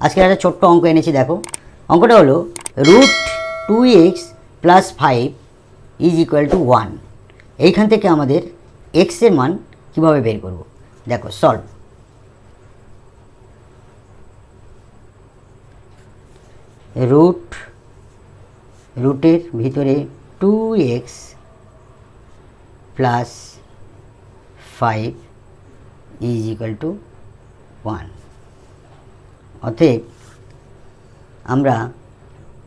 আজকে একটা ছোট্ট অঙ্ক এনেছি, দেখো অঙ্কটা হলো √2x + 5 = 1। এইখান থেকে আমাদের x এর মান কীভাবে বের করব, দেখো সলভ। রুটের ভিতরে 2x + 5 = 1। অতএব আমরা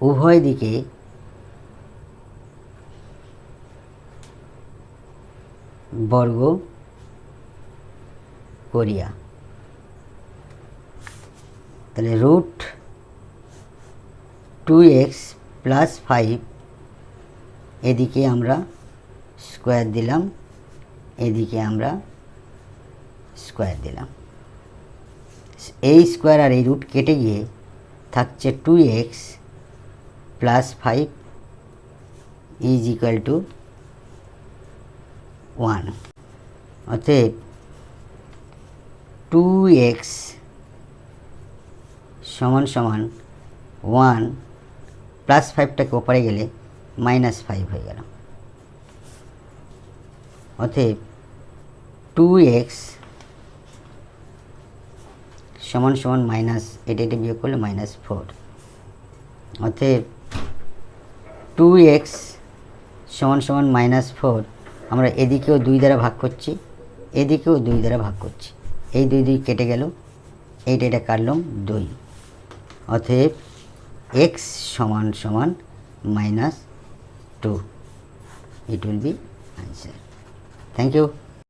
উভয় দিকে বর্গ করিয়া, তাহলে √2x + 5 এদিকে আমরা স্কোয়ার দিলাম, এদিকে আমরা স্কোয়ার দিলাম। এই স্কোয়ার আর এই রুট কেটে গিয়ে থাকছে 2x + 5 = 1। অতএব 2x = 1 + 5টাকে ওপারে গেলে -5 হয়ে গেল। অতএব 2x = এটা বিয়োগ করলে -4। অতএব 2x = -4 আমরা এদিকেও 2 দ্বারা ভাগ করছি, এদিকেও 2 দ্বারা ভাগ করছি। এই 2 2 কেটে গেল, এটা কাটলাম 2। অতএব x = -2। It will be answer. Thank you.